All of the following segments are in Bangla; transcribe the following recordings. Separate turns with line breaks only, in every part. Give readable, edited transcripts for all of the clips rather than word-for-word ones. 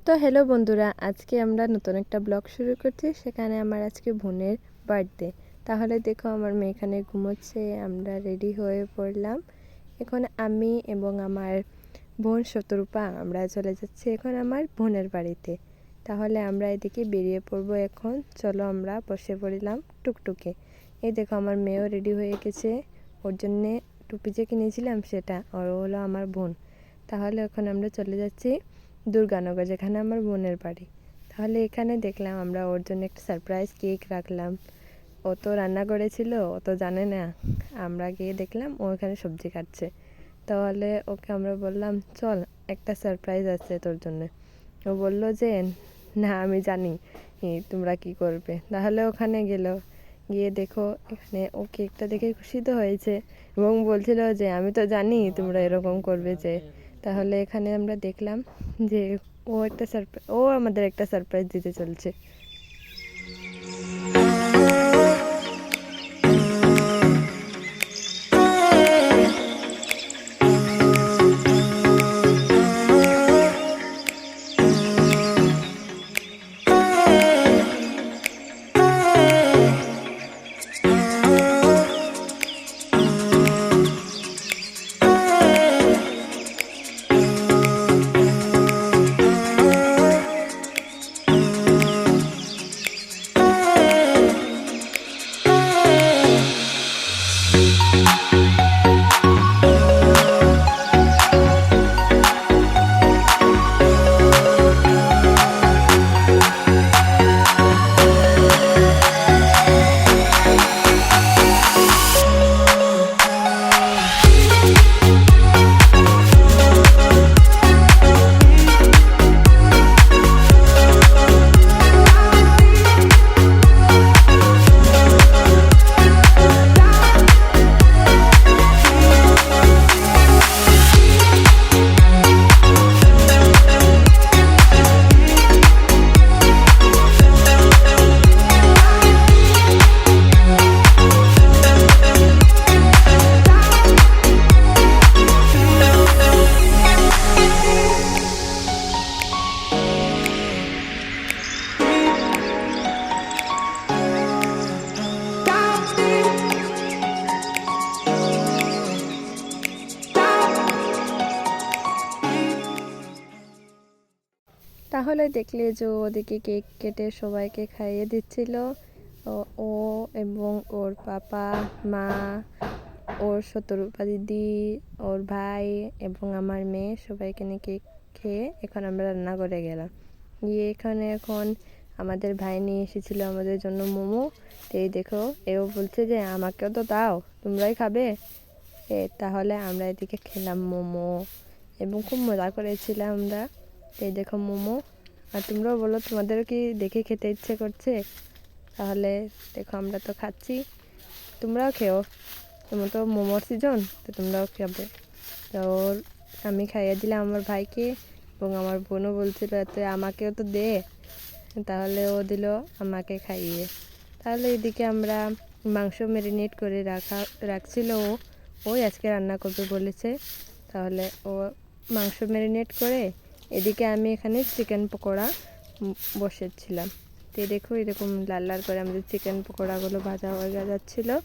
তো হ্যালো বন্ধুরা, আজকে আমরা নতুন একটা ব্লগ শুরু করছি। সেখানে আমার আজকে বোনের বার্থডে। তাহলে দেখো আমার মেয়ে এখানে ঘুমোচ্ছে, আমরা রেডি হয়ে পড়লাম। এখন আমি এবং আমার বোন শতরূপা আমরা চলে যাচ্ছি এখন আমার বোনের বাড়িতে। তাহলে আমরা এদিকে বেরিয়ে পড়বো এখন। চলো আমরা বসে পড়লাম টুকটুকে। এই দেখো আমার মেয়েও রেডি হয়ে গেছে, ওর জন্যে টুপি যে কিনেছিলাম সেটা, আর ও হলো আমার বোন। তাহলে এখন আমরা চলে যাচ্ছি দুর্গানগর, যেখানে আমার বোনের বাড়ি। তাহলে এখানে দেখলাম আমরা ওর জন্য একটা সারপ্রাইজ কেক রাখলাম। ও তো রান্না করেছিল, ও তো জানে না। আমরা গিয়ে দেখলাম ও এখানে সবজি কাটছে। তাহলে ওকে আমরা বললাম, চল একটা সারপ্রাইজ আছে তোর জন্য। ও বলল যে না, আমি জানি তোমরা কি করবে। তাহলে ওখানে গেল, গিয়ে দেখো এখানে ও কেকটা দেখে খুশি তো হয়েছে এবং বলছিল যে আমি তো জানি তোমরা এরকম করবে যে। তাহলে এখানে আমরা দেখলাম যে ও আমাদের একটা সারপ্রাইজ দিতে চলছে। তাহলে দেখলে যে ওদিকে কেক কেটে সবাইকে খাইয়ে দিচ্ছিল। ও এবং ওর পাপা, মা, ওর শতরূপা দিদি, ওর ভাই এবং আমার মেয়ে সবাইকে নিয়ে কেক খেয়ে এখন আমরা রান্না করে গেলাম। গিয়ে এখানে এখন আমাদের ভাই নিয়ে এসেছিলো আমাদের জন্য মোমো। তো এই দেখো, এও বলছে যে আমাকেও তো দাও, তোমরাই খাবে। তাহলে আমরা এদিকে খেলাম মোমো এবং খুব মজা করেছিলাম আমরা। এই দেখো মোমো, আর তোমরাও বলো তোমাদেরও কি দেখে খেতে ইচ্ছে করছে। তাহলে দেখো আমরা তো খাচ্ছি, তোমরাও খেও, তোমার তো মোমোর সিজন, তো তোমরাও খাবে। তো আমি খাইয়ে দিলাম আমার ভাইকে এবং আমার বোনও বলছিল তো আমাকেও তো দে। তাহলে ও দিল আমাকে খাইয়ে। তাহলে এদিকে আমরা মাংস ম্যারিনেট করে রাখছিল ওই আজকে রান্না করবে বলেছে। তাহলে ও মাংস ম্যারিনেট করে, এদিকে আমি এখানে চিকেন পকোড়া বসেছিলাম। তো দেখো এরকম লাল লাল করে আমাদের চিকেন পকোড়াগুলো ভাজা হয়ে যাচ্ছিলো।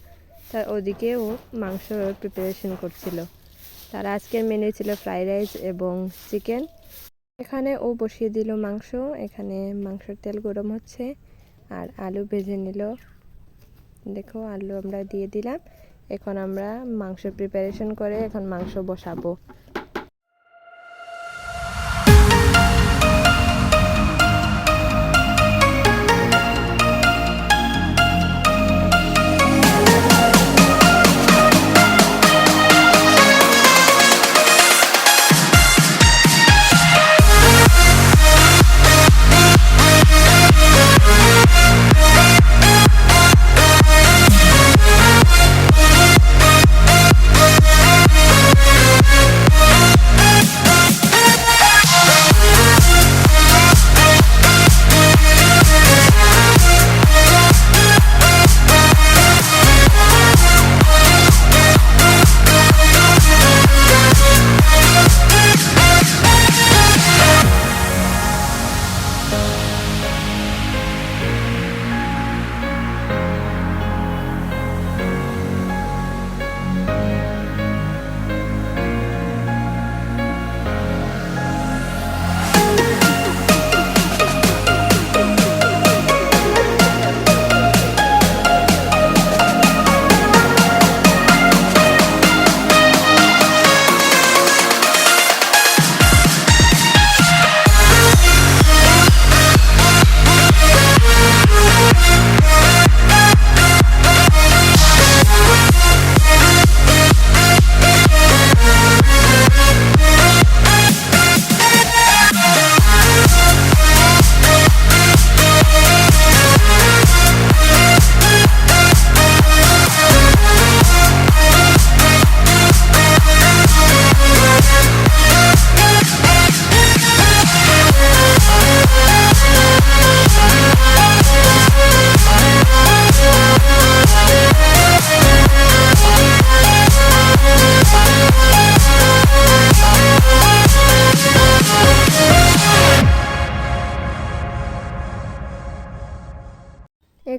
তার ওদিকে ও মাংস প্রিপারেশন করছিল। তার আজকের মেনু ছিল ফ্রাইড রাইস এবং চিকেন। এখানে ও বসিয়ে দিল মাংস, এখানে মাংসের তেল গরম হচ্ছে আর আলু ভেজে নিল। দেখো আলু আমরা দিয়ে দিলাম। এখন আমরা মাংস প্রিপারেশন করে এখন মাংস বসাবো।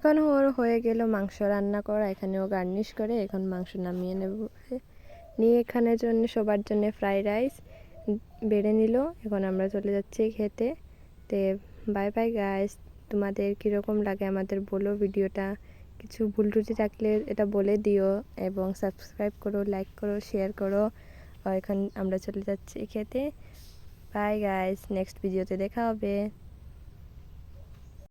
এখন ওর হয়ে গেল মাংস রান্না করা, এখানেও গার্নিশ করে এখন মাংস নামিয়ে নেব। নিয়ে এখানের জন্য সবার জন্য ফ্রাইড রাইস বেড়ে নিল। এখন আমরা চলে যাচ্ছি খেতে। তে বাই বাই গাইস, তোমাদের কীরকম লাগে আমাদের বলো ভিডিওটা, কিছু ভুল ত্রুটি থাকলে এটা বলে দিও এবং সাবস্ক্রাইব করো, লাইক করো, শেয়ার করো। এখন আমরা চলে যাচ্ছি খেতে। বাই গাইস, নেক্সট ভিডিওতে দেখা হবে।